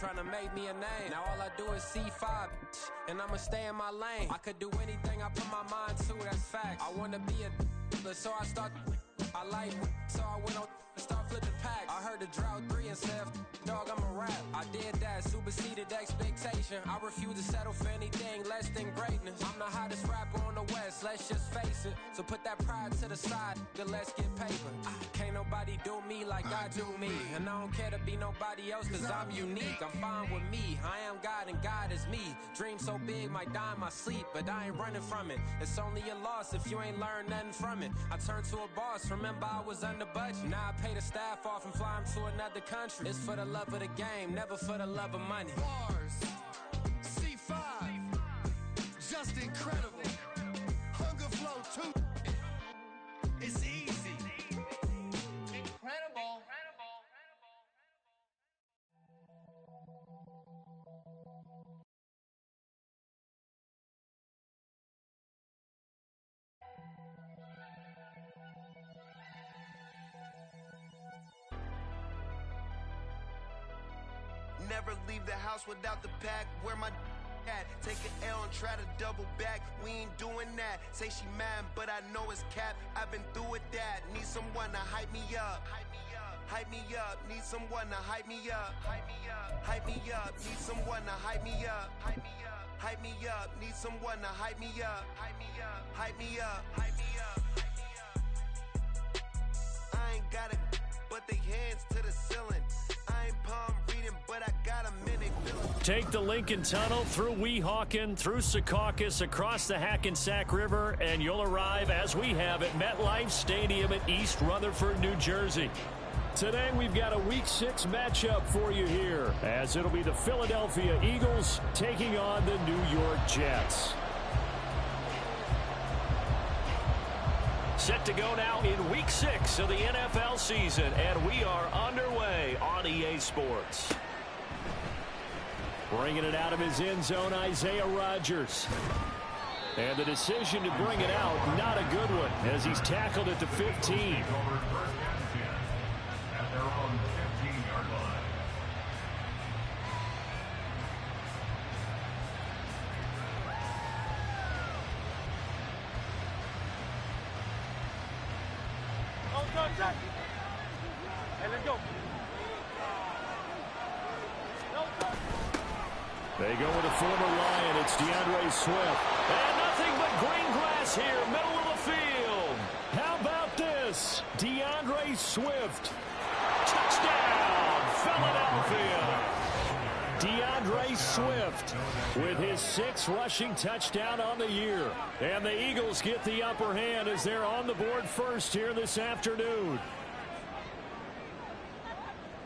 Trying to make me a name. Now all I do is C5, and I'ma stay in my lane. I could do anything I put my mind to, that's fact. I wanna be a so I start. I like so I went on start flipping packs. I heard the drought 3 and said, dog, I'm a rap. I did that, superseded expectation. I refuse to settle for anything less than greatness. I'm the hottest rapper on the West, let's just face it. So put that pride to the side, then let's get paper. Can't nobody do me like I do me. And I don't care to be nobody else, cause I'm unique. I'm fine with me, I am God and God is me. Dream so big, might die in my sleep, but I ain't running from it. It's only a loss if you ain't learned nothing from it. I turned to a boss, remember I was under budget. Now I pay the staff off and fly them to another country. It's for the love of the game, never for the love of money. Bars, C5, just incredible. Hunger flow 2, it's easy. Incredible. Never leave the house without the pack. Where my at? Take an L and try to double back. We ain't doing that. Say she mad, but I know it's cap. I've been through with that. Need someone to hype me up. Hype me up. Need someone to hype me up. Hype me up. Need someone to hype me up. Hype me up. Need someone to hype me up. Hype me up. Hype me up. Hype me up. I ain't got it, but they hands to the ceiling. I ain't palm reading, but I got a minute. Take the Lincoln Tunnel through Weehawken, through Secaucus, across the Hackensack River, and you'll arrive, as we have, at MetLife Stadium in East Rutherford, New Jersey. Today we've got a Week 6 matchup for you here, as it'll be the Philadelphia Eagles taking on the New York Jets. Set to go now in Week 6 of the NFL season, and we are underway on EA Sports. Bringing it out of his end zone, Isaiah Rodgers. And the decision to bring it out, not a good one, as he's tackled at the 15. At their own 15-yard line. Hey, let's go. They go with a former Lion. It's DeAndre Swift. And nothing but green grass here, middle of the field. How about this? DeAndre Swift. Touchdown, Philadelphia. DeAndre Swift with his 6th rushing touchdown on the year. And the Eagles get the upper hand as they're on the board first here this afternoon.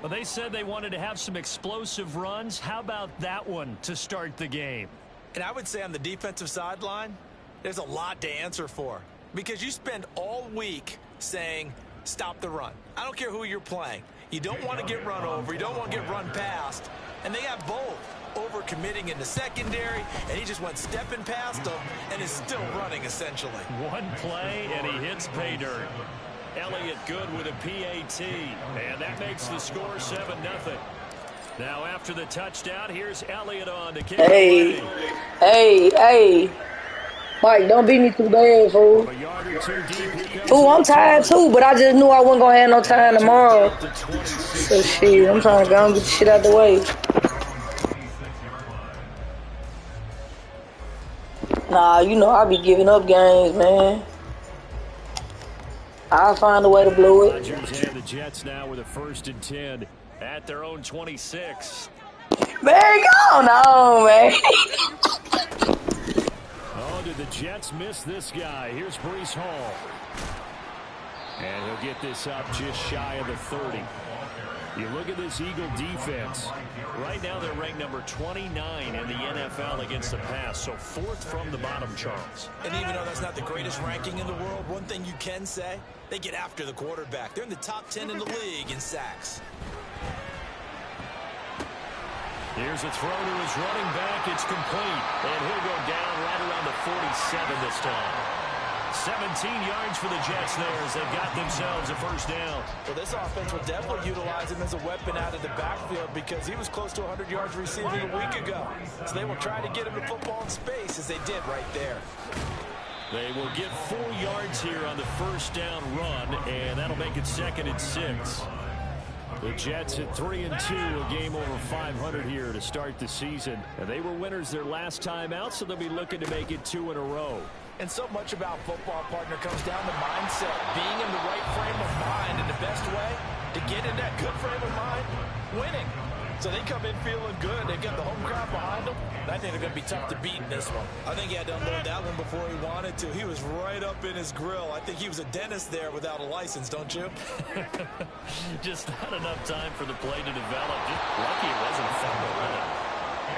Well, they said they wanted to have some explosive runs. How about that one to start the game? And I would say on the defensive sideline, there's a lot to answer for. Because you spend all week saying, stop the run. I don't care who you're playing. You don't want to get run over. You don't want to get run past. And they got both. Over-committing in the secondary, and he just went stepping past them and is still running, essentially. One play, and he hits pay dirt. Elliott good with a PAT, and that makes the score 7-0. Now after the touchdown, here's Elliott on to kick it away. Hey. Mike, don't beat me too bad, fool. Fool, I'm tired too, but I just knew I wasn't going to have no time tomorrow. So shit, I'm trying to go and get the shit out the way. Nah, you know I be giving up games, man. I'll find a way to blow it. Rodgers and the Jets now with a 1st and 10 at their own 26. Man, go on, man. Oh, did the Jets miss this guy? Here's Breece Hall. And he'll get this up just shy of the 30. You look at this Eagle defense. Right now they're ranked number 29 in the NFL against the pass, so 4th from the bottom, Charles. And even though that's not the greatest ranking in the world, one thing you can say, they get after the quarterback. They're in the top 10 in the league in sacks. Here's a throw to his running back. It's complete. And he'll go down right around the 47 this time. 17 yards for the Jets there as they've got themselves a first down. Well, this offense will definitely utilize him as a weapon out of the backfield because he was close to 100 yards receiving a week ago. So they will try to get him the football in space as they did right there. They will get 4 yards here on the first down run, and that'll make it 2nd and 6. The Jets at 3-2, a game over 500 here to start the season. And they were winners their last time out, so they'll be looking to make it 2 in a row. And so much about football, partner, comes down to mindset. Being in the right frame of mind, and the best way to get in that good frame of mind, winning. So they come in feeling good. They've got the home crowd behind them. I think they're going to be tough to beat in this one. I think he had to unload that one before he wanted to. He was right up in his grill. I think he was a dentist there without a license, don't you? Just not enough time for the play to develop. Just lucky it wasn't a fumble.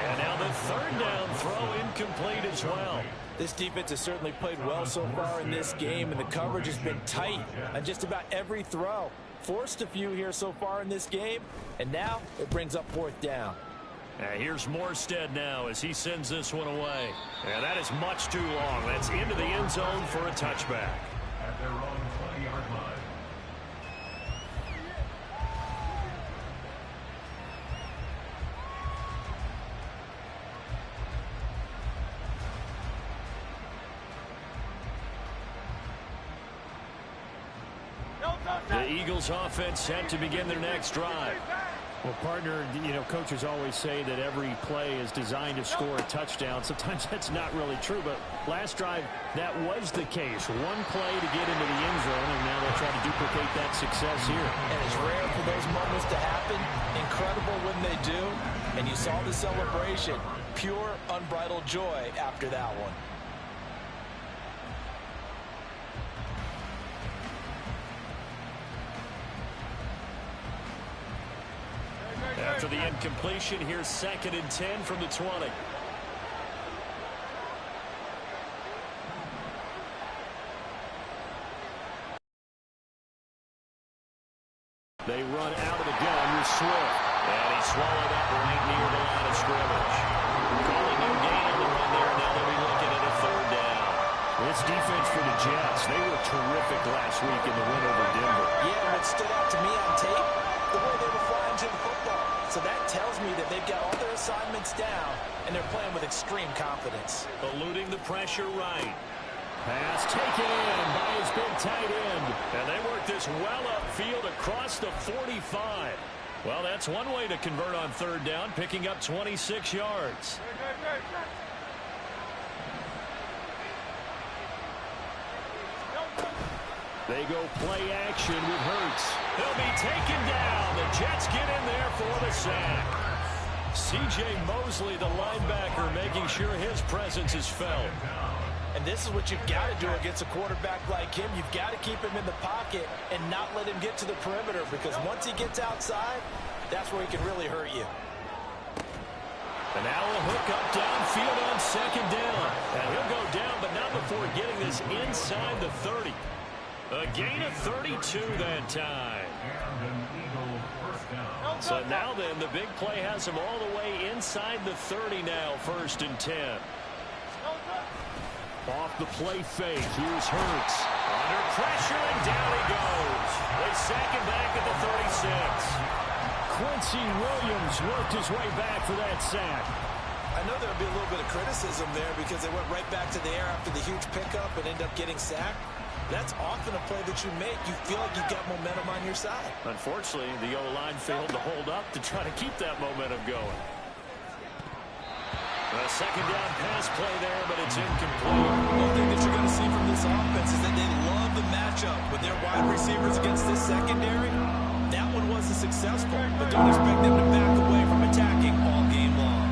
And now the 3rd down throw incomplete as well. This defense has certainly played well so far in this game, and the coverage has been tight on just about every throw. Forced a few here so far in this game, and now it brings up 4th down. Here's Morstead now as he sends this one away. And that is much too long. That's into the end zone for a touchback. At their own 20-yard line. The Eagles offense set to begin their next drive. Well, partner, you know, coaches always say that every play is designed to score a touchdown. Sometimes that's not really true, but last drive, that was the case. One play to get into the end zone, and now they'll try to duplicate that success here. And it's rare for those moments to happen. Incredible when they do. And you saw the celebration. Pure, unbridled joy after that one. After the incompletion, here's 2nd and 10 from the 20. They run out of the gun with Swift. And he swallowed up right near the line of scrimmage. Calling no gain on the run there. Now they'll be looking at a 3rd down. This defense for the Jets, they were terrific last week in the win over Denver. Yeah, what stood out to me on tape, the way they were flying to the football. So that tells me that they've got all their assignments down, and they're playing with extreme confidence. Eluding the pressure right. Pass taken in by his big tight end. And they work this well upfield across the 45. Well, that's one way to convert on 3rd down, picking up 26 yards. They go play action with Hurts. He'll be taken down. The Jets get in there for the sack. C.J. Mosley, the linebacker, making sure his presence is felt. And this is what you've got to do against a quarterback like him. You've got to keep him in the pocket and not let him get to the perimeter, because once he gets outside, that's where he can really hurt you. And now a hook up downfield on 2nd down. And he'll go down, but not before getting this inside the 30. A gain of 32 that time. So now then, the big play has him all the way inside the 30 now, 1st and 10. Off the play fake, here's Hurts. Under pressure, and down he goes. They sack him back at the 36. Quincy Williams worked his way back for that sack. I know there'll be a little bit of criticism there because they went right back to the air after the huge pickup and end up getting sacked. That's often a play that you make. You feel like you've got momentum on your side. Unfortunately, the O-line failed to hold up to try to keep that momentum going. A 2nd down pass play there, but it's incomplete. One thing that you're going to see from this offense is that they love the matchup with their wide receivers against this secondary. That one wasn't successful, but don't expect them to back away from attacking all game long.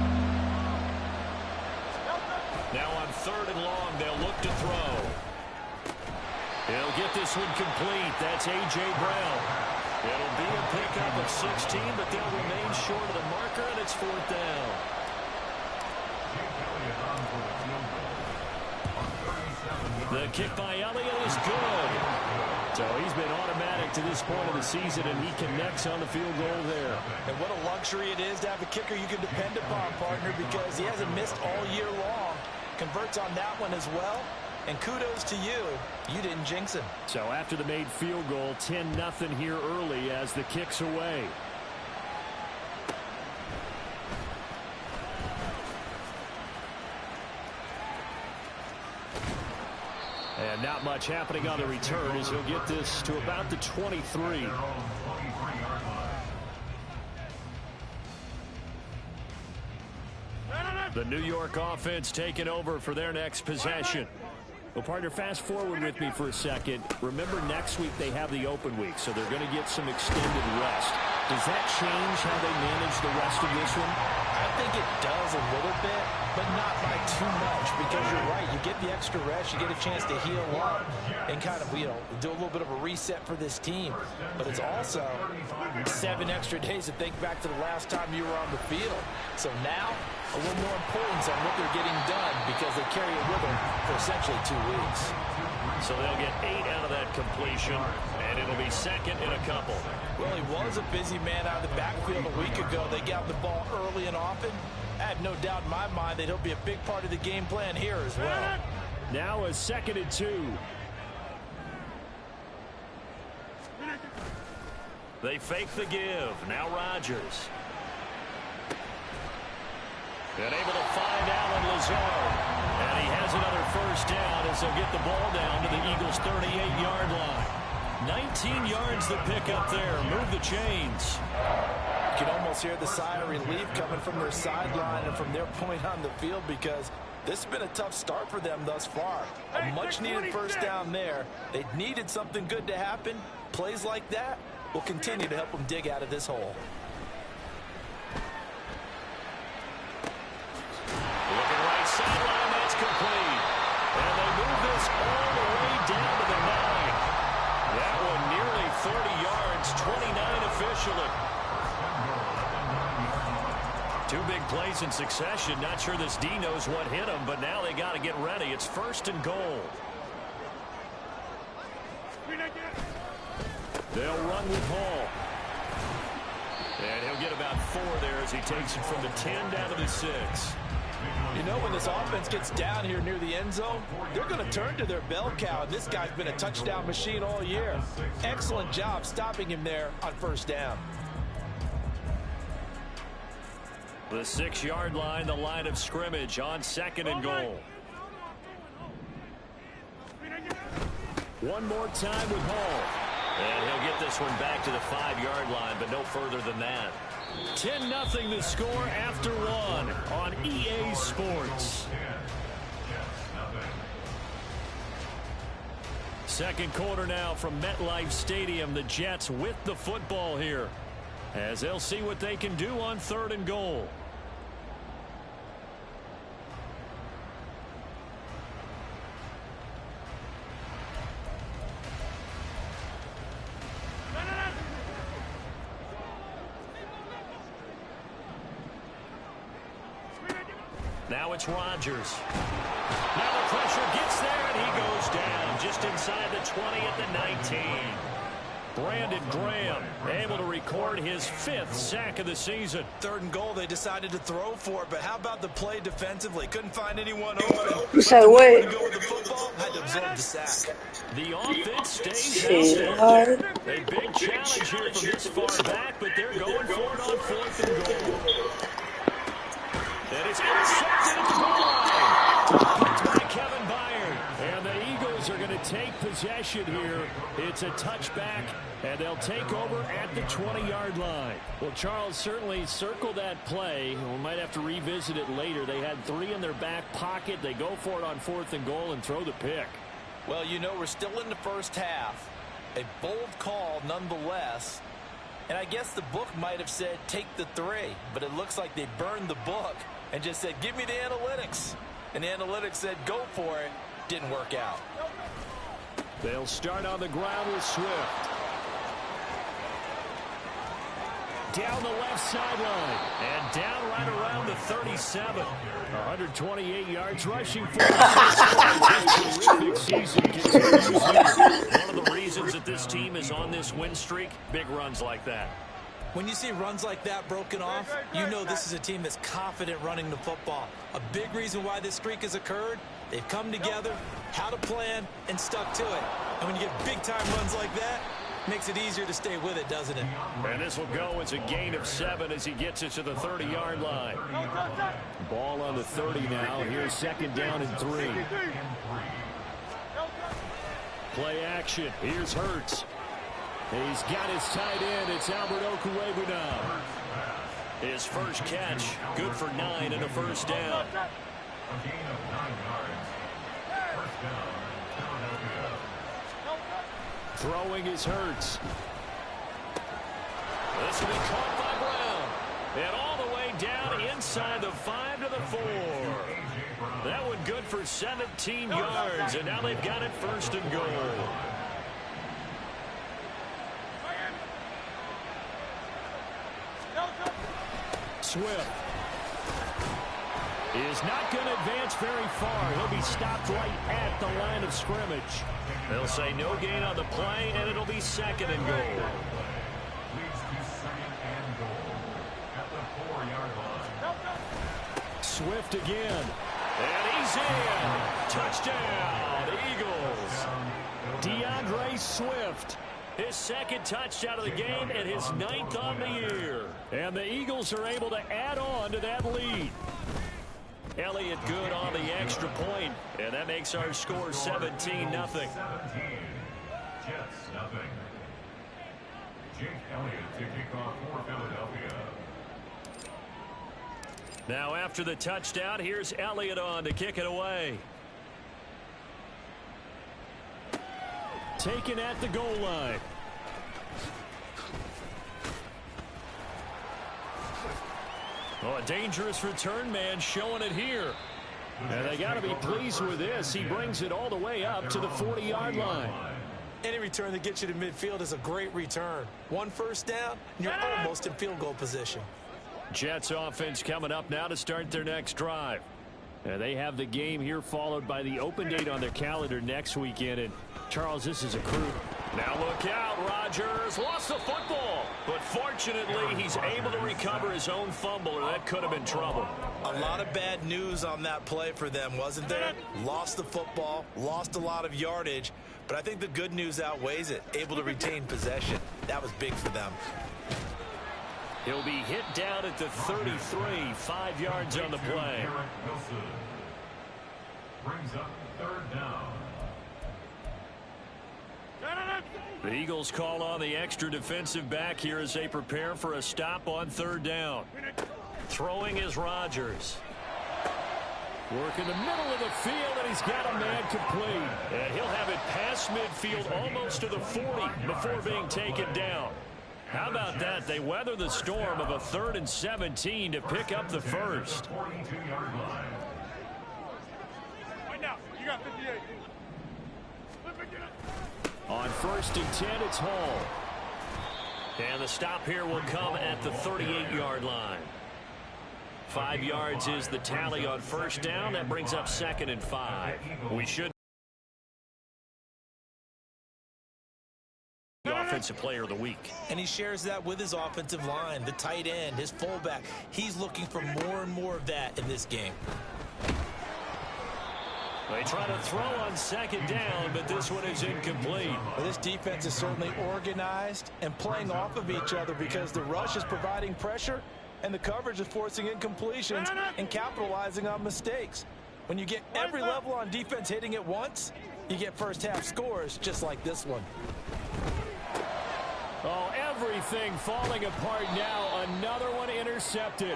Now on 3rd and long, they'll look to throw. He'll get this one complete. That's A.J. Brown. It'll be a pickup of 16, but they'll remain short of the marker, and it's 4th down. The kick by Elliott is good. So he's been automatic to this point of the season, and he connects on the field goal there. And what a luxury it is to have a kicker you can depend upon, partner, because he hasn't missed all year long. Converts on that one as well. And kudos to you. You didn't jinx him. So after the made field goal, 10-0 here early as the kick's away. And not much happening on the return as he'll get this to about the 23. The New York offense taking over for their next possession. Well, partner, fast forward with me for a second. Remember, next week they have the open week, so they're going to get some extended rest. Does that change how they manage the rest of this one? I think it does a little bit, but not by too much, because you're right. You get the extra rest, you get a chance to heal up and kind of, do a little bit of a reset for this team. But it's also 7 extra days to think back to the last time you were on the field. So now, a little more importance on what they're getting done because they carry it with them for essentially 2 weeks. So they'll get 8 out of that completion, and it'll be second in a couple. Well, he was a busy man out of the backfield a week ago. They got the ball early and often. I have no doubt in my mind that he'll be a big part of the game plan here as well. Now a 2nd and 2. They fake the give. Now Rodgers. And able to find Allen Lazard. And he has another first down as they'll get the ball down to the Eagles' 38-yard line. 19 yards to pick up there. Move the chains. You can almost hear the sigh of relief coming from their sideline and from their point on the field because this has been a tough start for them thus far. A much-needed first down there. They needed something good to happen. Plays like that will continue to help them dig out of this hole. Looking right sideline, that's complete. And they move this all the way down to the 9. That one nearly 30 yards, 29 officially. 2 big plays in succession. Not sure this D knows what hit him, but now they got to get ready. It's 1st and goal. They'll run with Hall. And he'll get about 4 there as he takes it from the 10 down to the 6. You know, when this offense gets down here near the end zone, they're going to turn to their bell cow, and this guy's been a touchdown machine all year. Excellent job stopping him there on first down. The 6-yard line, the line of scrimmage on 2nd and goal. One more time with Hall. And he'll get this one back to the 5-yard line, but no further than that. 10-0 the score after 1 on EA Sports. Second quarter now from MetLife Stadium. The Jets with the football here as they'll see what they can do on 3rd and goal. Now it's Rodgers. Now the pressure gets there, and he goes down just inside the 20 at the 19. Brandon Graham able to record his 5th sack of the season. 3rd and goal, they decided to throw for it, but how about the play defensively? Couldn't find anyone open. You said what? Go with the football, had to absorb the sack. The offense stays out. A big challenge here from this far back, but they're going for it on 4th and goal. And it's intercepted at the goal line. Blocked by Kevin Byard. And the Eagles are going to take possession here. It's a touchback, and they'll take over at the 20-yard line. Well, Charles certainly circled that play. We might have to revisit it later. They had 3 in their back pocket. They go for it on 4th and goal and throw the pick. Well, you know, we're still in the first half. A bold call nonetheless. And I guess the book might have said take the 3, but it looks like they burned the book and just said, give me the analytics. And the analytics said, go for it. Didn't work out. They'll start on the ground with Swift. Down the left sideline. And down right around the 37. 128 yards rushing for the terrific season continues here. One of the reasons that this team is on this win streak, big runs like that. When you see runs like that broken off, you know this is a team that's confident running the football. A big reason why this streak has occurred, they've come together, had a plan, and stuck to it. And when you get big-time runs like that, makes it easier to stay with it, doesn't it? And this will go as a gain of 7 as he gets it to the 30-yard line. Ball on the 30 now. Here's second down and 3. Play action. Here's Hurts. He's got his tight end. It's Albert Okwuebu now. His first catch, good for 9 and a first down. Throwing is Hurts. This will be caught by Brown. And all the way down inside the 5 to the 4. That one good for 17 yards. And now they've got it first and goal. Swift is not going to advance very far. He'll be stopped right at the line of scrimmage. They'll say no gain on the play, and it'll be second and goal. Leads to second and goal at the 4-yard line. Swift again. And he's in. Touchdown, Eagles. DeAndre Swift. His second touchdown of the game and his 9th on the year. And the Eagles are able to add on to that lead. Elliott good on the extra point, and that makes our score 17-0. 17. Jets, nothing. Jake Elliott to kick off for Philadelphia. Now after the touchdown, here's Elliott on to kick it away. Taken at the goal line. Oh, a dangerous return man showing it here. And they got to be pleased with this. He brings it all the way up to the 40-yard line. Any return that gets you to midfield is a great return. 1 first down, and you're almost in field goal position. Jets offense coming up now to start their next drive. And they have the game here followed by the open date on their calendar next weekend. And Charles, this is a crew. Now look out, Rodgers lost the football, but fortunately he's able to recover his own fumble, or that could have been trouble. A lot of bad news on that play for them, wasn't there? Lost the football, lost a lot of yardage, but I think the good news outweighs it. Able to retain possession. That was big for them. He'll be hit down at the 33, 5 yards on the play. Brings up 3rd down. The Eagles call on the extra defensive back here as they prepare for a stop on 3rd down. Throwing is Rodgers. Work in the middle of the field, and he's got a man complete. And he'll have it past midfield almost to the 40 before being taken down. How about that? They weather the storm of a 3rd and 17 to pick up the first. 42-yard line. Right now, you got 58. On 1st and 10, it's Hall. And the stop here will come at the 38-yard line. 5 yards is the tally on 1st down. That brings up 2nd and 5. We should. Offensive player of the week. And he shares that with his offensive line, the tight end, his fullback. He's looking for more and more of that in this game. They try to throw on 2nd down, but this one is incomplete. Well, this defense is certainly organized and playing off of each other because the rush is providing pressure and the coverage is forcing incompletions and capitalizing on mistakes. When you get every level on defense hitting at once, you get first half scores just like this one. Oh, everything falling apart now. Another one intercepted.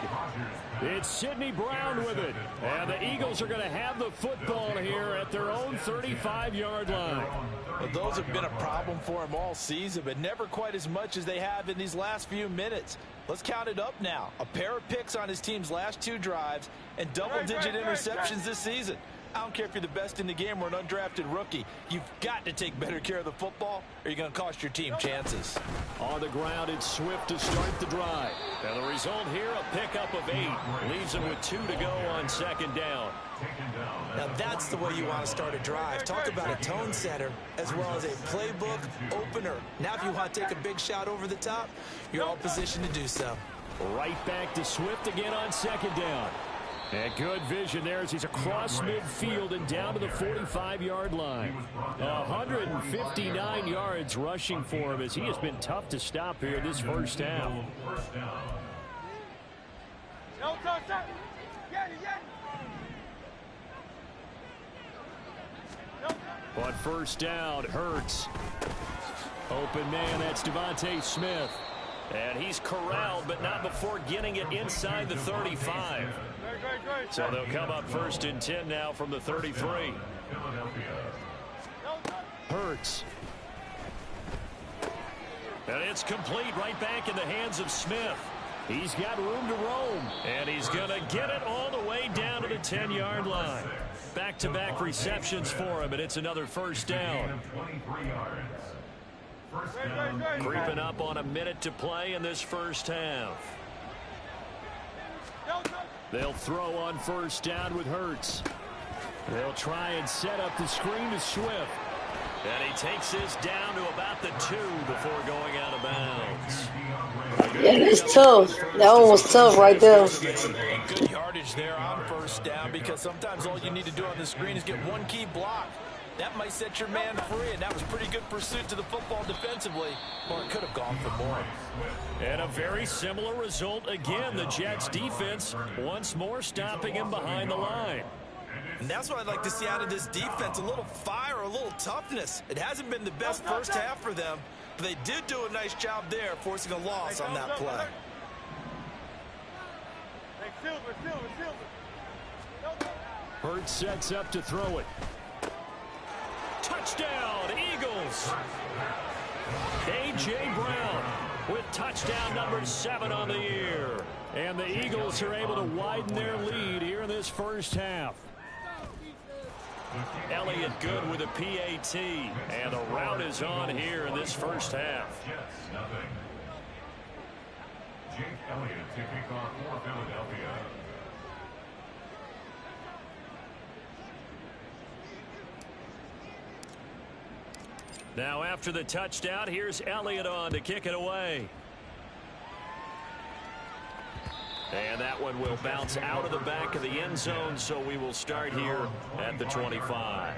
It's Sidney Brown with it. And the Eagles are going to have the football here at their own 35-yard line. Well, those have been a problem for him all season, but never quite as much as they have in these last few minutes. Let's count it up now. A pair of picks on his team's last 2 drives and double-digit interceptions this season. I don't care if you're the best in the game or an undrafted rookie. You've got to take better care of the football or you're going to cost your team chances. On the ground, it's Swift to start the drive. And the result here, a pickup of 8. Leaves him with 2 to go on second down. Now that's the way you want to start a drive. Talk about a tone setter as well as a playbook opener. Now if you want to take a big shot over the top, you're all positioned to do so. Right back to Swift again on second down. And good vision there as he's across midfield and down to the 45-yard line. 159 yards rushing for him as he has been tough to stop here this first half. On first down, Hurts. Open man, that's Devontae Smith. And he's corralled, but not before getting it inside the 35. So they'll come up first and 10 now from the 33. Hurts. And it's complete right back in the hands of Smith. He's got room to roam. And he's going to get it all the way down to the 10-yard line. Back-to-back receptions for him, and it's another first down. Creeping up on a minute to play in this first half. They'll throw on first down with Hurts. They'll try and set up the screen to Swift. And he takes this down to about the 2 before going out of bounds. Yeah, that's tough. That one was tough right there. And good yardage there on first down because sometimes all you need to do on the screen is get one key block. That might set your man free, and that was pretty good pursuit to the football defensively, or it could have gone for more. And a very similar result again. The Jets defense once more stopping him behind the line. And that's what I'd like to see out of this defense, a little fire, a little toughness. It hasn't been the best first half for them, but they did do a nice job there, forcing a loss on that play. Hurts sets up to throw it. Touchdown, Eagles. A.J. Brown with touchdown number 7 on the year. And the Eagles are able to widen their lead here in this first half. Elliott good with a PAT. And the route is on here in this first half. Jake Elliott to kick off for Philadelphia. Now after the touchdown, here's Elliott on to kick it away. And that one will bounce out of the back of the end zone, so we will start here at the 25.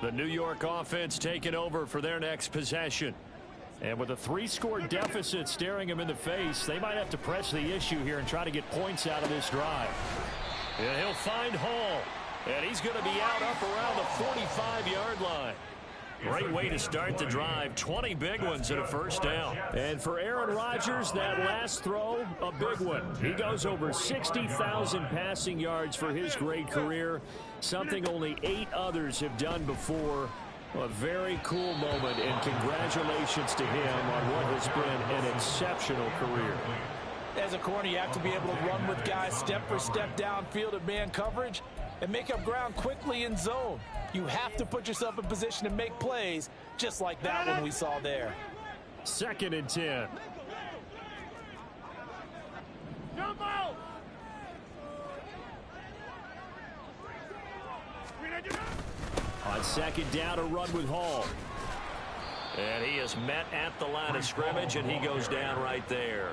The New York offense taking over for their next possession. And with a 3-score deficit staring them in the face, they might have to press the issue here and try to get points out of this drive. And he'll find Hall. And he's going to be out up around the 45-yard line. Great way to start the drive. 20 big ones and a first down. And for Aaron Rodgers, that last throw, a big one. He goes over 60,000 passing yards for his great career, something only 8 others have done before. A very cool moment, and congratulations to him on what has been an exceptional career. As a corner, you have to be able to run with guys step for step downfield at man coverage and make up ground quickly in zone. You have to put yourself in position to make plays just like that one we saw there. 2nd and 10. Jump out! On 2nd down, a run with Hall. And he is met at the line of scrimmage, and he goes down right there.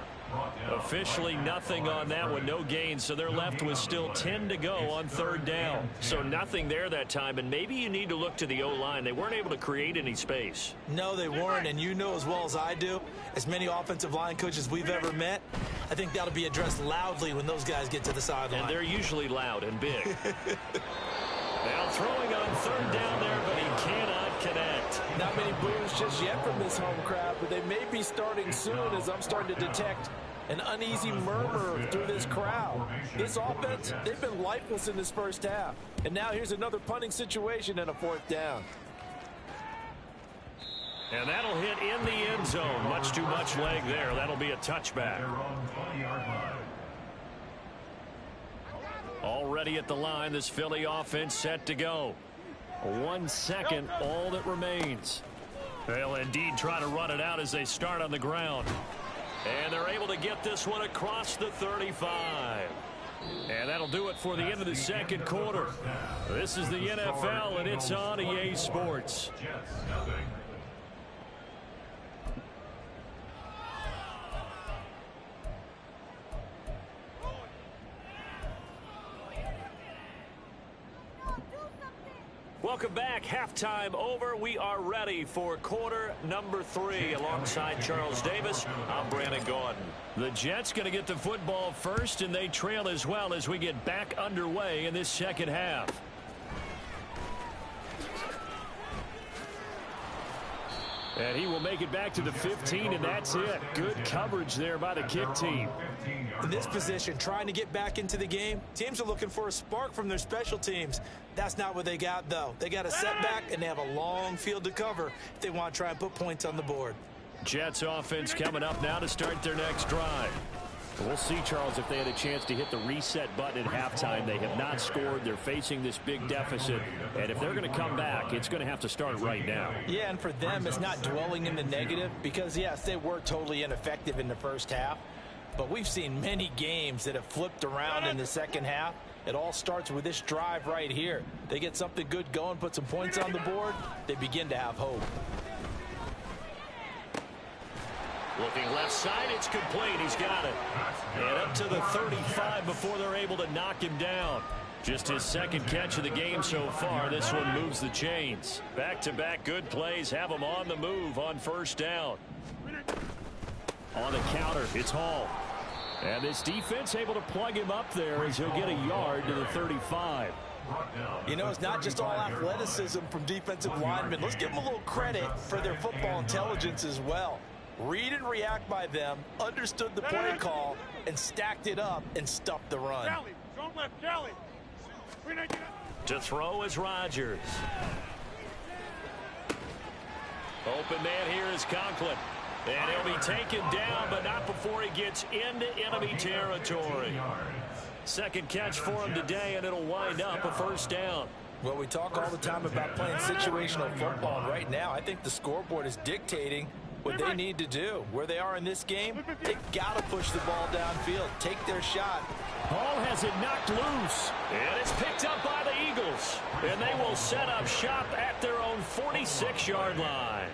Officially nothing on that one, no gain, so they're left with still 10 to go on 3rd down. So nothing there that time, and maybe you need to look to the O-line. They weren't able to create any space. No, they weren't, and you know as well as I do, as many offensive line coaches we've ever met, I think that'll be addressed loudly when those guys get to the sideline. And they're usually loud and big. Now throwing on 3rd down there, but he cannot connect. Not many boos just yet from this home crowd, but they may be starting soon as I'm starting to detect an uneasy murmur through this crowd. This offense, they've been lifeless in this first half. And now here's another punting situation and a 4th down. And that'll hit in the end zone. Much too much leg there. That'll be a touchback. Already at the line, this Philly offense set to go. 1 second, all that remains. They'll indeed try to run it out as they start on the ground. And they're able to get this one across the 35. And that'll do it for the end of the second quarter. This is the NFL, and it's on EA Sports. Welcome back. Halftime over. We are ready for quarter number 3. Alongside Charles Davis, I'm Brandon Gordon. The Jets going to get the football first, and they trail as well as we get back underway in this second half. And he will make it back to the 15, and that's it. Good coverage there by the kick team. In this position, trying to get back into the game, teams are looking for a spark from their special teams. That's not what they got, though. They got a setback, and they have a long field to cover if they want to try and put points on the board. Jets offense coming up now to start their next drive. We'll see, Charles, if they had a chance to hit the reset button at halftime. They have not scored. They're facing this big deficit. And if they're going to come back, it's going to have to start right now. Yeah, and for them, it's not dwelling in the negative because, yes, they were totally ineffective in the first half. But we've seen many games that have flipped around in the second half. It all starts with this drive right here. They get something good going, put some points on the board, they begin to have hope. Looking left side, it's complete. He's got it. And up to the 35 before they're able to knock him down. Just his second catch of the game so far. This one moves the chains. Back-to-back good plays have him on the move on first down. On the counter, it's Hall. And this defense able to plug him up there as he'll get a yard to the 35. You know, it's not just all athleticism from defensive linemen. Let's give them a little credit for their football intelligence as well. Read and react by them, understood the play call, and stacked it up and stuffed the run. To throw is Rodgers. Open man here is Conklin. And he'll be taken down, but not before he gets into enemy territory. Second catch for him today, and it'll wind up a first down. Well, we talk all the time about playing situational football, and right now I think the scoreboard is dictating what they need to do. Where they are in this game, they've got to push the ball downfield, take their shot. Hall has it knocked loose, and it's picked up by the Eagles. And they will set up shop at their own 46-yard line.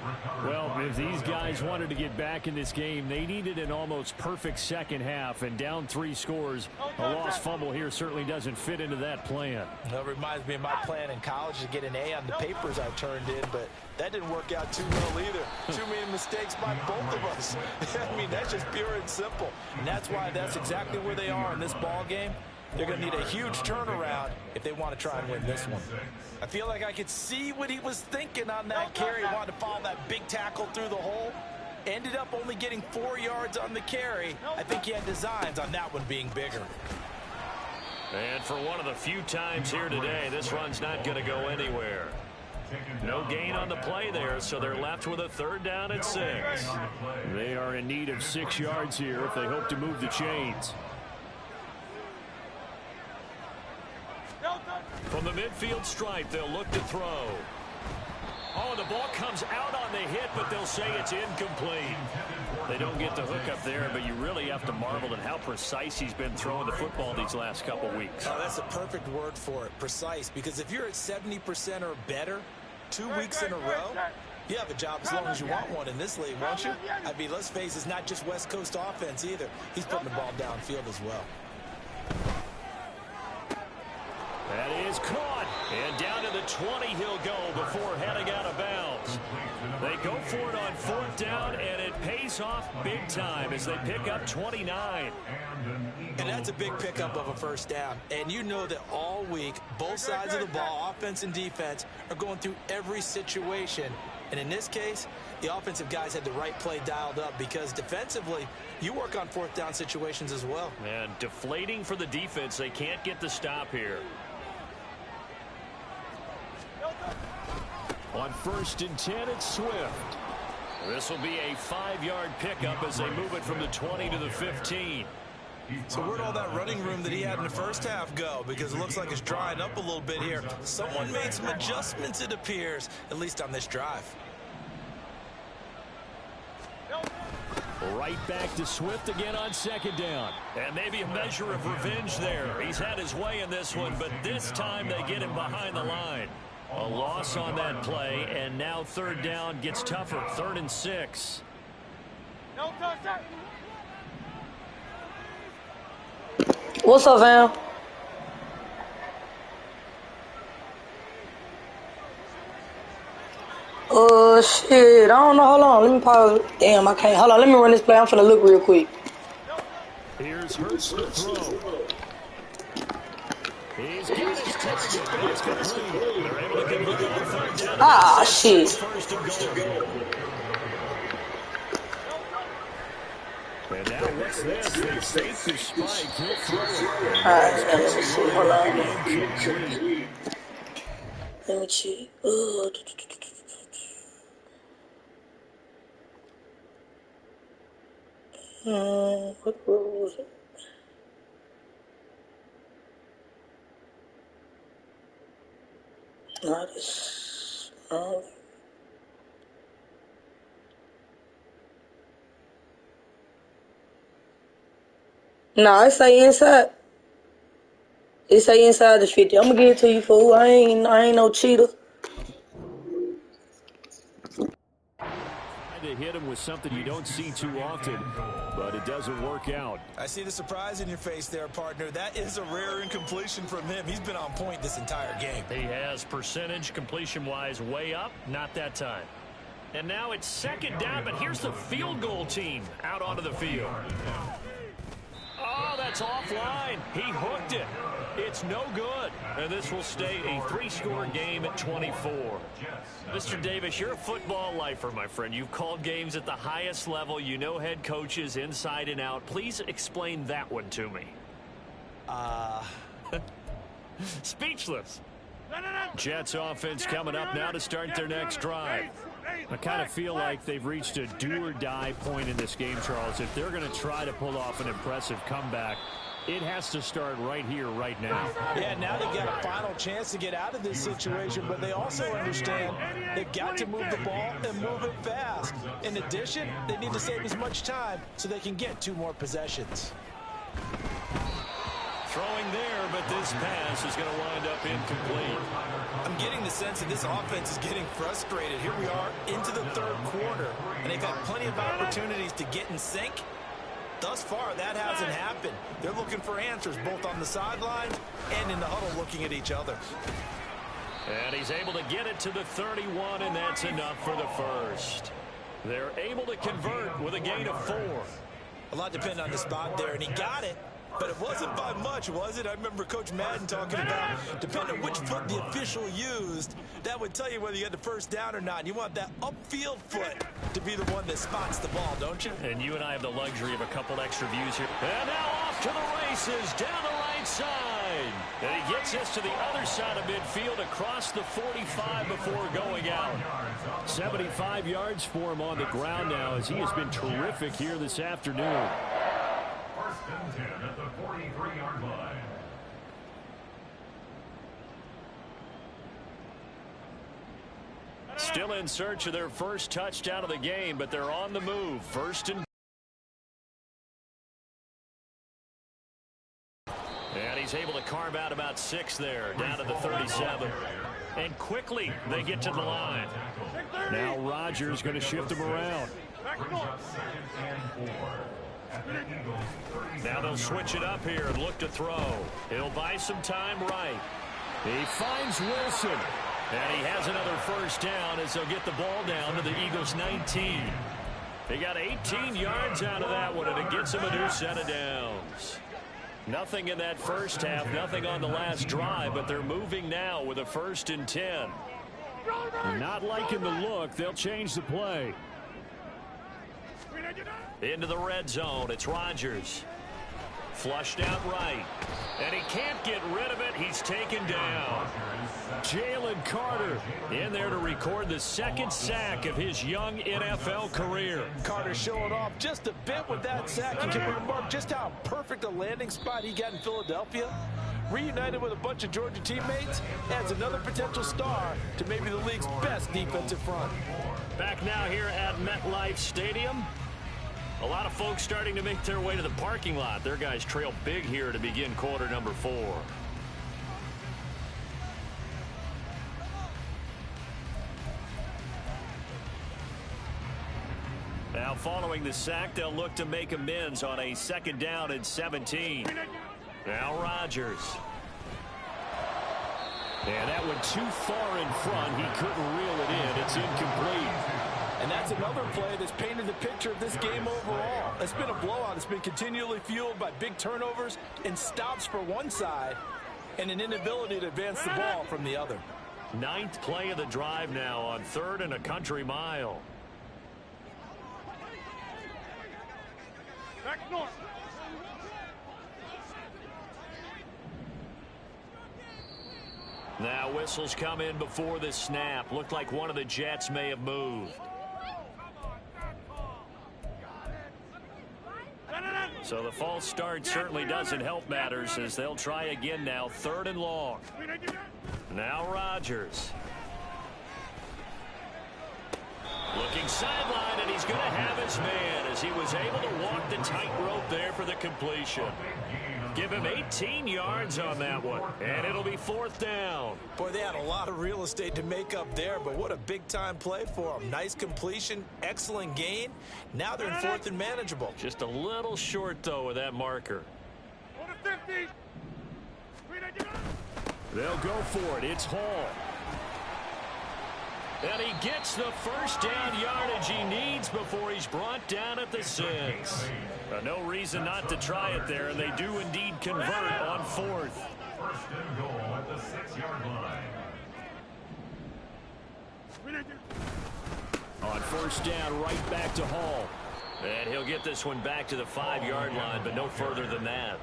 Well, if these guys wanted to get back in this game, they needed an almost perfect second half, and down 3 scores. A lost fumble here certainly doesn't fit into that plan. That reminds me of my plan in college to get an A on the papers I turned in, but that didn't work out too well either. Too many mistakes by both of us. I mean, that's just pure and simple. And that's why that's exactly where they are in this ball game. They're going to need a huge turnaround if they want to try and win this one. I feel like I could see what he was thinking on that carry. He wanted to follow that big tackle through the hole. Ended up only getting 4 yards on the carry. I think he had designs on that one being bigger. And for one of the few times here today, this run's not going to go anywhere. No gain on the play there, so they're left with a 3rd down and 6. They are in need of 6 yards here if they hope to move the chains. From the midfield stripe, they'll look to throw. Oh, the ball comes out on the hit, but they'll say it's incomplete. They don't get the hook up there, but you really have to marvel at how precise he's been throwing the football these last couple weeks. Oh, that's a perfect word for it, precise, because if you're at 70% or better 2 weeks in a row, you have a job as long as you want one in this league, won't you? I mean, let's face it, it's not just West Coast offense either. He's putting the ball downfield as well. That is caught, and down to the 20 he'll go before heading out of bounds. They go for it on 4th down, and it pays off big time as they pick up 29. And that's a big pickup of a 1st down. And you know that all week, both sides of the ball, offense and defense, are going through every situation. And in this case, the offensive guys had the right play dialed up because defensively, you work on 4th down situations as well. And deflating for the defense. They can't get the stop here. On 1st and 10, it's Swift. This will be a 5-yard pickup as they move it from the 20 to the 15. So where'd all that running room that he had in the first half go? Because it looks like it's drying up a little bit here. Someone made some adjustments, it appears, at least on this drive. Right back to Swift again on second down. And maybe a measure of revenge there. He's had his way in this one, but this time they get him behind the line. A loss on that play, and now third down gets tougher. 3rd and 6. What's up, fam? Shit. I don't know. Hold on. Let me pause. Damn, I can't. Hold on. Let me run this play. I'm finna look real quick. Here's Hurst to throw. He's got his target. It's complete. They're able to convert it on 3rd down. Ah, shit. First and goal. And now what's this? They fake the spike. He'll throw it. Alright, let me see. Hold on. Let me check. What rule was it? Not this. Nah, it say inside. It say inside the 50. I'm gonna give it to you, fool. I ain't no cheater. To hit him with something you don't see too often, but it doesn't work out. I see the surprise in your face there, partner. That is a rare incompletion from him. He's been on point this entire game. He has percentage completion-wise way up, not that time. And now it's second down, but here's the field goal team out onto the field. Oh, that's offline. He hooked it. It's no good. And this will stay a 3-score game at 24. Mr. Davis, you're a football lifer, my friend. You've called games at the highest level. You know head coaches inside and out. Please explain that one to me. Speechless. Jets offense coming up now to start their next drive. I kind of feel like they've reached a do-or-die point in this game, Charles. If they're going to try to pull off an impressive comeback, it has to start right here, right now. Yeah, now they've got a final chance to get out of this situation, but they also understand they've got to move the ball and move it fast. In addition, they need to save as much time so they can get 2 more possessions. Throwing there, but this pass is going to wind up incomplete. I'm getting the sense that this offense is getting frustrated. Here we are into the 3rd quarter, and they've had plenty of opportunities to get in sync. Thus far, that hasn't happened. They're looking for answers both on the sidelines and in the huddle looking at each other. And he's able to get it to the 31, and that's enough for the first. They're able to convert with a gain of 4. A lot depended on the spot there, and he got it. But it wasn't by much, was it? I remember Coach Madden talking about, depending on which foot the official used, that would tell you whether you had the first down or not. You want that upfield foot to be the one that spots the ball, don't you? And you and I have the luxury of a couple extra views here. And now off to the races, down the right side. And he gets us to the other side of midfield, across the 45 before going out. 75 yards for him on the ground now, as he has been terrific here this afternoon. First and 10 at the 43-yard line. Still in search of their first touchdown of the game, but they're on the move. 1st and... And he's able to carve out about 6 there, down to the 37. And quickly, they get to the line. Now Rodgers going to shift him around. Now they'll switch it up here and look to throw. He'll buy some time right. He finds Wilson. And he has another first down as they'll get the ball down to the Eagles' 19. They got 18 yards out of that one, and it gets them a new set of downs. Nothing in that first half, nothing on the last drive, but they're moving now with a 1st and 10. Not liking the look. They'll change the play. Into the red zone. It's Rodgers. Flushed out right. And he can't get rid of it. He's taken down. Jalen Carter in there to record the second sack of his young NFL career. Carter showing off just a bit with that sack. You can remark just how perfect a landing spot he got in Philadelphia. Reunited with a bunch of Georgia teammates, adds another potential star to maybe the league's best defensive front. Back now here at MetLife Stadium. A lot of folks starting to make their way to the parking lot. Their guys trail big here to begin quarter number 4. Now following the sack, they'll look to make amends on a 2nd down and 17. Now Rodgers. And that went too far in front. He couldn't reel it in. It's incomplete. And that's another play that's painted the picture of this game overall. It's been a blowout. It's been continually fueled by big turnovers and stops for one side and an inability to advance the ball from the other. 9th play of the drive now on 3rd and a country mile. Back north. Now whistles come in before the snap. Looked like one of the Jets may have moved. So the false start certainly doesn't help matters as they'll try again now. 3rd and long. Now Rodgers. Looking sideline, and he's going to have his man as he was able to walk the tightrope there for the completion. Give him 18 yards on that one, and it'll be 4th down. Boy, they had a lot of real estate to make up there, but what a big-time play for them. Nice completion, excellent gain. Now they're in 4th and manageable. Just a little short, though, with that marker. They'll go for it. It's Hall. And he gets the 1st down yardage he needs before he's brought down at the 6. No reason not to try it there, and they do indeed convert on 4th. 1st and goal at the 6-yard line. On 1st down, right back to Hall. And he'll get this one back to the 5-yard line, but no further than that.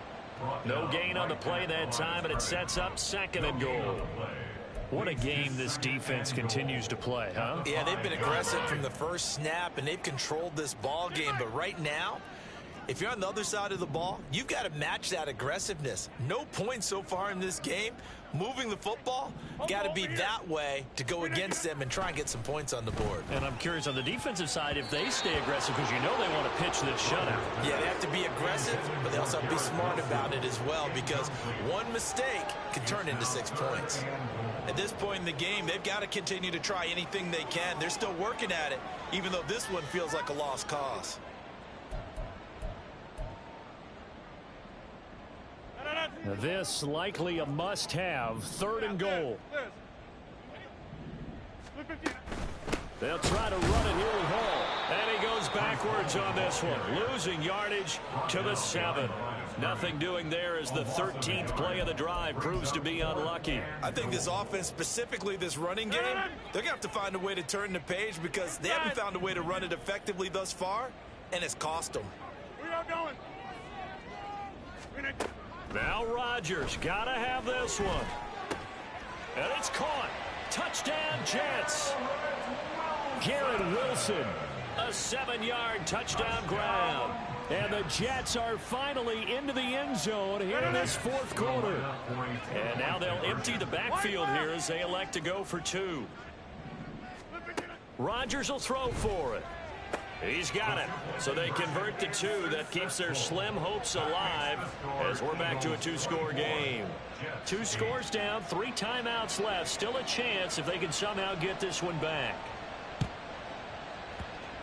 No gain on the play that time, and it sets up 2nd and goal. What a game this defense continues to play, huh? Yeah, they've been aggressive from the first snap, and they've controlled this ball game. But right now, if you're on the other side of the ball, you've got to match that aggressiveness. No points so far in this game. Moving the football, got to be that way to go against them and try and get some points on the board. And I'm curious on the defensive side if they stay aggressive, because you know they want to pitch this shutout. Yeah, they have to be aggressive, but they also have to be smart about it as well, because one mistake can turn into 6 points. At this point in the game, they've got to continue to try anything they can. They're still working at it, even though this one feels like a lost cause. This likely a must-have. 3rd and goal. They'll try to run it here with Hall. And he goes backwards on this one. Losing yardage to the 7. Nothing doing there as the 13th play of the drive proves to be unlucky. I think this offense, specifically this running game, they're going to have to find a way to turn the page because they haven't found a way to run it effectively thus far, and it's cost them. We are going. Now Rodgers got to have this one. And it's caught. Touchdown Jets. Garrett Wilson. A 7-yard touchdown ground. And the Jets are finally into the end zone here in this 4th quarter. And now they'll empty the backfield here as they elect to go for 2. Rodgers will throw for it. He's got it. So they convert to 2. That keeps their slim hopes alive as we're back to a 2-score game. 2 scores down, 3 timeouts left. Still a chance if they can somehow get this one back.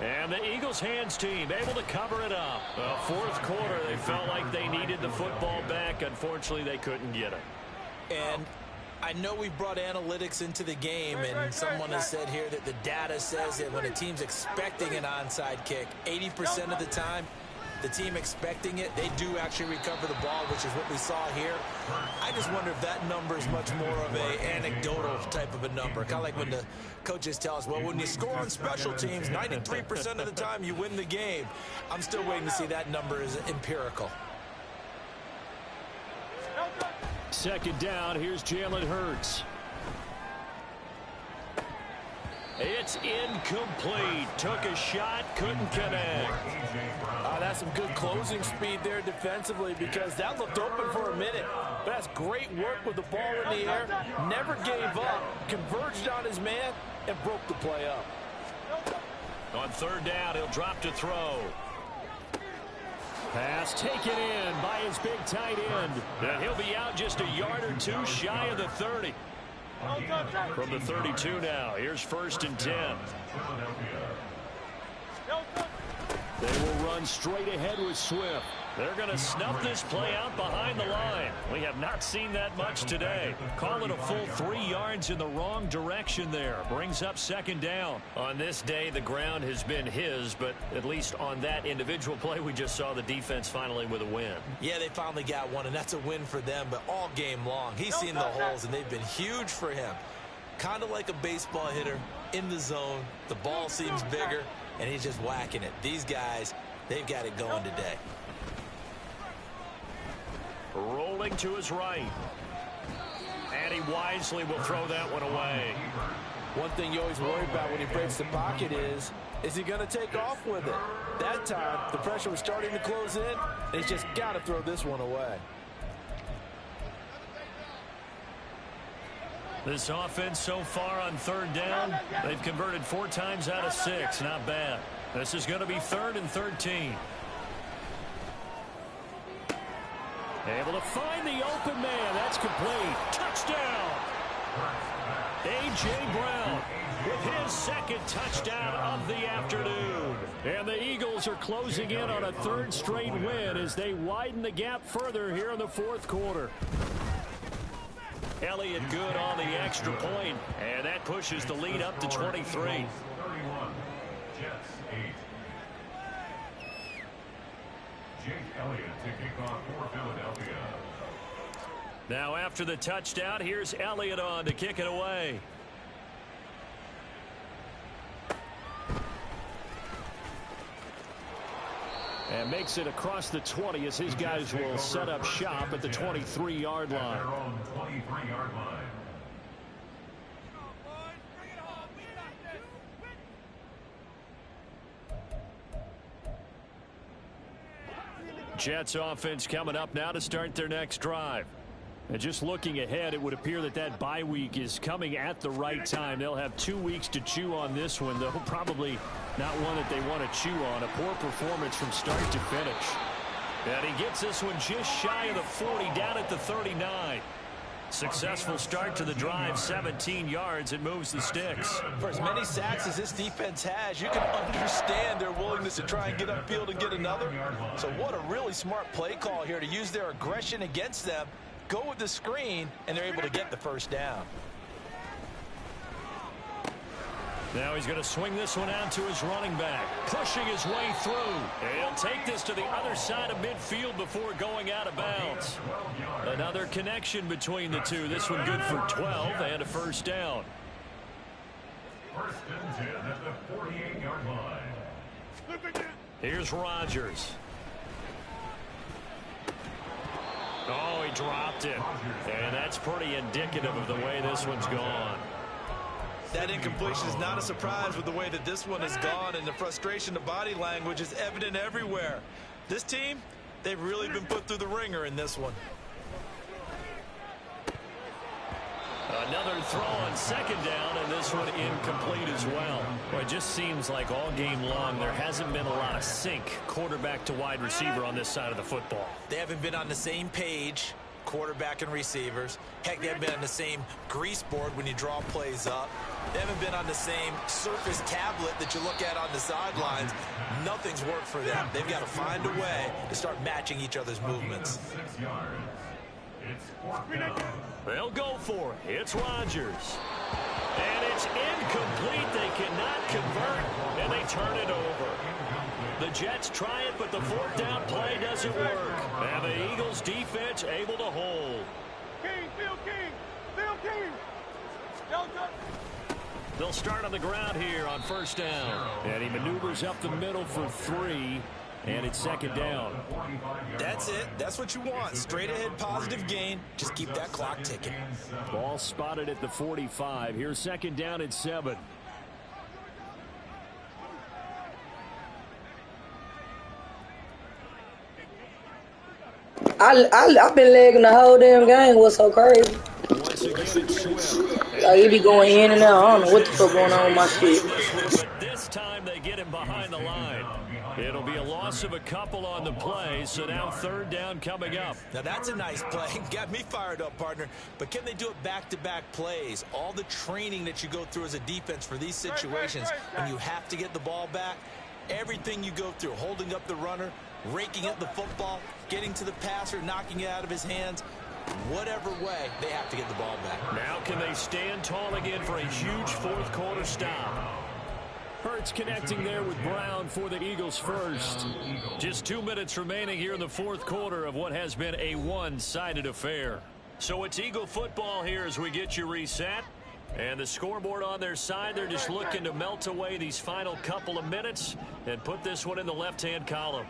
And the Eagles hands team able to cover it up. 4th quarter, they felt like they needed the football back. Unfortunately, they couldn't get it. And I know we've brought analytics into the game, and someone has said here that the data says that when a team's expecting an onside kick, 80% of the time, the team expecting it, they do actually recover the ball, which is what we saw here. I just wonder if that number is much more of a anecdotal type of a number. Kind of like when the coaches tell us, well, when you score on special teams, 93% of the time you win the game. I'm still waiting to see that number is empirical. Second down, here's Jalen Hurts. It's incomplete. Took a shot, couldn't connect. That's some good closing speed there defensively, because that looked open for a minute. But that's great work with the ball in the air. Never gave up, converged on his man, and broke the play up. On third down, he'll drop to throw. Pass taken in by his big tight end. And he'll be out just a yard or two shy of the 30. From the 32 now, here's 1st and 10. They will run straight ahead with Swift. They're going to snuff this play out behind the line. We have not seen that much today. Call it a full 3 yards in the wrong direction there. Brings up 2nd down. On this day, the ground has been his, but at least on that individual play, we just saw the defense finally with a win. Yeah, they finally got one, and that's a win for them, but all game long, he's seen the holes, and they've been huge for him. Kind of like a baseball hitter in the zone. The ball seems bigger, and he's just whacking it. These guys, they've got it going today. Rolling to his right. And he wisely will throw that one away. One thing you always worry about when he breaks the pocket is he going to take off with it? That time, the pressure was starting to close in, and he's just got to throw this one away. This offense so far on 3rd down, they've converted 4 times out of 6. Not bad. This is going to be 3rd and 13. Able to find the open man. That's complete. Touchdown. A.J. Brown with his 2nd touchdown of the afternoon. And the Eagles are closing in on a 3rd straight win as they widen the gap further here in the 4th quarter. Elliott good on the extra point, and that pushes the lead up to 23. 31. Jets 8. Jake Elliott to kick off for Philadelphia. Now after the touchdown, here's Elliott on to kick it away. And makes it across the 20 as his guys will set up shop at the 23-yard line. Their own 23-yard line. Jets offense coming up now to start their next drive. And just looking ahead, it would appear that that bye week is coming at the right time. They'll have 2 weeks to chew on this one, though probably not one that they want to chew on. A poor performance from start to finish. And he gets this one just shy of the 40, down at the 39. Successful start to the drive, 17 yards. It moves the sticks. For as many sacks as this defense has, you can understand their willingness to try and get upfield and get another. So what a really smart play call here to use their aggression against them. Go with the screen, and they're able to get the 1st down. Now he's going to swing this one out to his running back, pushing his way through. He'll take this to the other side of midfield before going out of bounds. Another connection between the two. This one good for 12 and a 1st down. 1st and 10 at the 48-yard line. Here's Rodgers. Oh, he dropped it. And that's pretty indicative of the way this one's gone. That incompletion is not a surprise with the way that this one has gone, and the frustration, the body language is evident everywhere. This team, they've really been put through the ringer in this one. Another throw on 2nd down, and this one incomplete as well. Well, it just seems like all game long there hasn't been a lot of sync quarterback to wide receiver on this side of the football. They haven't been on the same page, quarterback and receivers. Heck, they haven't been on the same grease board when you draw plays up. They haven't been on the same Surface tablet that you look at on the sidelines. Nothing's worked for them. They've got to find a way to start matching each other's movements. 6 yards. It's 4th down. They'll go for it. It's Rodgers. And it's incomplete. They cannot convert, and they turn it over. The Jets try it, but the 4th down play doesn't work. And the Eagles defense able to hold. They'll start on the ground here on 1st down. And he maneuvers up the middle for 3. And it's 2nd down. That That's it. That's what you want. Straight ahead positive gain. Just keep that clock ticking. Ball spotted at the 45. Here's second down at 7. I've been lagging the whole damn game. What's so crazy? Once again, it's Swift. Like, he be going in and out. I don't know what the fuck going on with my shit. But this time they get him behind the line. It'll be a loss of a couple on the play, so now third down coming up. Now that's a nice play. Got me fired up, partner. But can they do it back-to-back plays? All the training that you go through as a defense for these situations, when you have to get the ball back, everything you go through, holding up the runner, raking up the football, getting to the passer, knocking it out of his hands, whatever way, they have to get the ball back. Now can they stand tall again for a huge fourth quarter stop? Hurts connecting there with Brown for the Eagles first. Just 2 minutes remaining here in the fourth quarter of what has been a one-sided affair. So it's Eagle football here as we get you reset. And the scoreboard on their side, they're just looking to melt away these final couple of minutes and put this one in the left-hand column.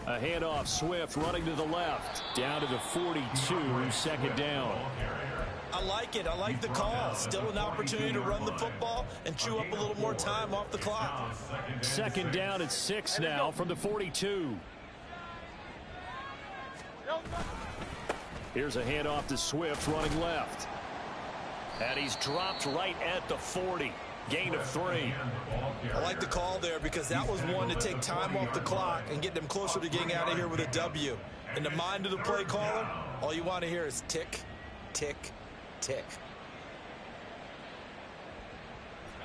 A handoff, Swift running to the left. Down to the 42, second down. I like it. I like the call. Still an opportunity to run the football and chew up a little more time off the clock. Second down at 6 now from the 42. Here's a handoff to Swift running left. And he's dropped right at the 40. Gain of 3. I like the call there because that was one to take time off the clock and get them closer to getting out of here with a W. In the mind of the play caller, all you want to hear is tick, tick, tick.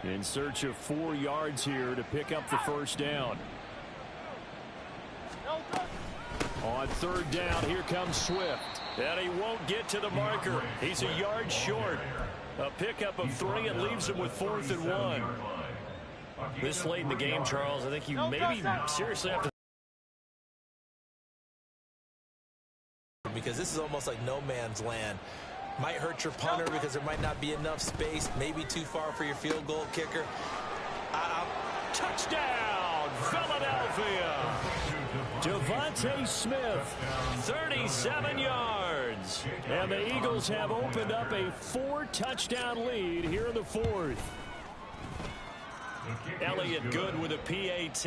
In search of 4 yards here to pick up the first down. On third down, here comes Swift. And he won't get to the marker. He's a yard short. A pickup of 3 and leaves him with 4th and 1. This late in the game, Charles, I think you maybe seriously have to. Because this is almost like no man's land. Might hurt your punter because there might not be enough space. Maybe too far for your field goal kicker. Touchdown, Philadelphia. Devontae Smith, 37 yards. And the Eagles have opened up a 4-touchdown lead here in the fourth. Elliott good with a PAT.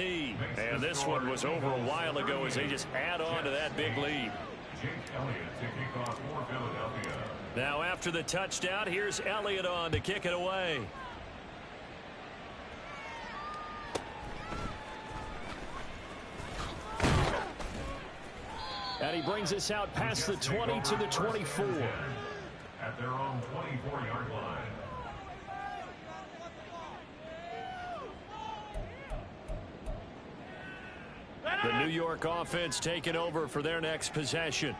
And this one was over a while ago as they just add on to that big lead. Now after the touchdown, here's Elliott on to kick it away. And he brings us out past the 20 to the 24. At their own 24-yard line. The New York offense taking over for their next possession.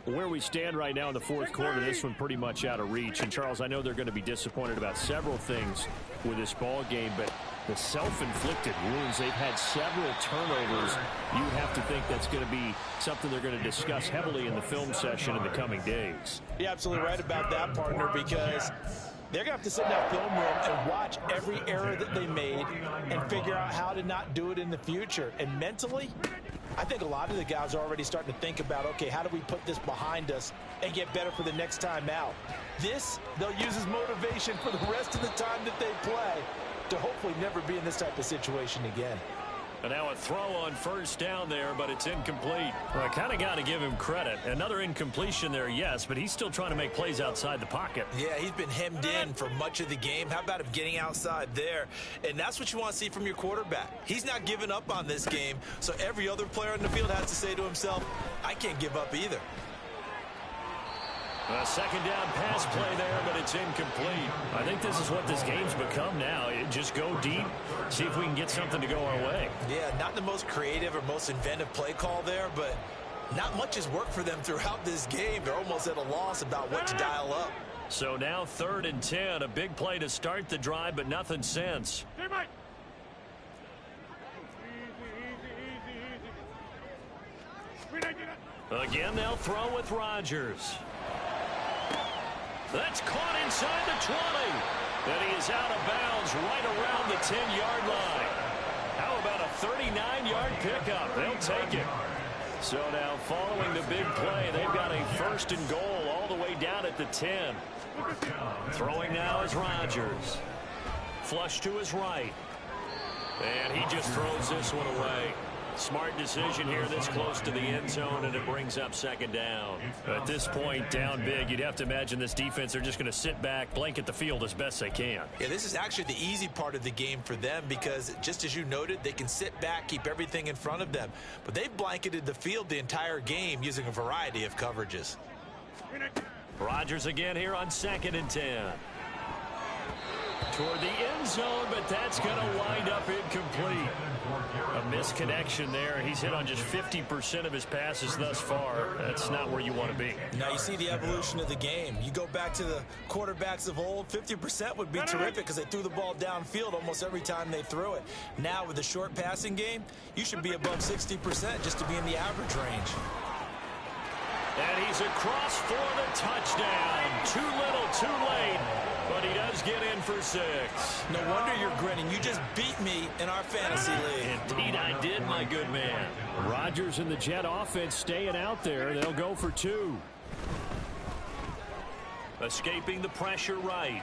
Where we stand right now in the fourth quarter, this one pretty much out of reach. And, Charles, I know they're going to be disappointed about several things with this ball game, but the self-inflicted wounds, they've had several turnovers. You have to think that's going to be something they're going to discuss heavily in the film session in the coming days. You're absolutely right about that, partner, because they're going to have to sit in that film room and watch every error that they made and figure out how to not do it in the future. And mentally, I think a lot of the guys are already starting to think about, okay, how do we put this behind us and get better for the next time out? This, they'll use as motivation for the rest of the time that they play to hopefully never be in this type of situation again. And now a throw on first down there, but it's incomplete. Well, I kind of got to give him credit. Another incompletion there, yes, but he's still trying to make plays outside the pocket. Yeah, he's been hemmed in for much of the game. How about him getting outside there? And that's what you want to see from your quarterback. He's not giving up on this game, so every other player in the field has to say to himself, I can't give up either. A second down pass play there, but it's incomplete. I think this is what this game's become now. Just go deep, see if we can get something to go our way. Yeah, not the most creative or most inventive play call there, but not much has worked for them throughout this game. They're almost at a loss about what to dial up. So now 3rd and 10, a big play to start the drive, but nothing since. Again, they'll throw with Rodgers. That's caught inside the 20. And he is out of bounds right around the 10-yard line. How about a 39-yard pickup? They'll take it. So now following the big play, they've got a 1st and goal all the way down at the 10. Throwing now is Rodgers. Flush to his right. And he just throws this one away. Smart decision here this close to the end zone, and it brings up 2nd down. At this point, down big, you'd have to imagine this defense, they're just going to sit back, blanket the field as best they can. Yeah, this is actually the easy part of the game for them because, just as you noted, they can sit back, keep everything in front of them. But they've blanketed the field the entire game using a variety of coverages. Rodgers again here on 2nd and 10. Toward the end zone, but that's going to wind up incomplete. A misconnection there. He's hit on just 50% of his passes thus far. That's not where you want to be. Now you see the evolution of the game. You go back to the quarterbacks of old, 50% would be terrific because they threw the ball downfield almost every time they threw it. Now with the short passing game, you should be above 60% just to be in the average range. And he's across for the touchdown. Too little, too late. But he does get in for 6. No wonder you're grinning. You just beat me in our fantasy league. Indeed I did, my good man. Rodgers and the Jet offense staying out there. They'll go for 2. Escaping the pressure right.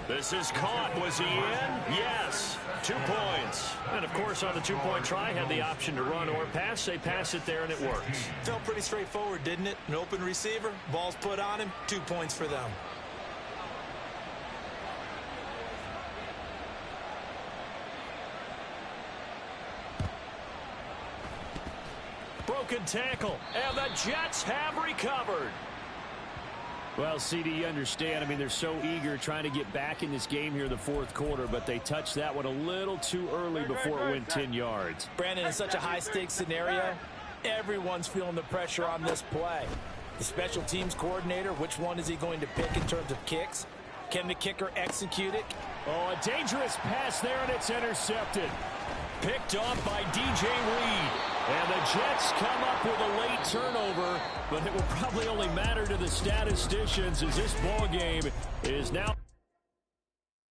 This is caught. Was he in? Yes. 2 points. And, of course, on the 2-point try, had the option to run or pass. They pass it there, and it works. Felt pretty straightforward, didn't it? An open receiver, ball's put on him, 2 points for them. Broken tackle, and the Jets have recovered. Well, CD, you understand. I mean, they're so eager trying to get back in this game here in the 4th quarter, but they touched that one a little too early before it went 10 yards. Brandon, in such a high-stakes scenario, everyone's feeling the pressure on this play. The special teams coordinator, which one is he going to pick in terms of kicks? Can the kicker execute it? Oh, a dangerous pass there, and it's intercepted. Picked off by DJ Reed. And the Jets come up with a late turnover, but it will probably only matter to the statisticians as this ball game is now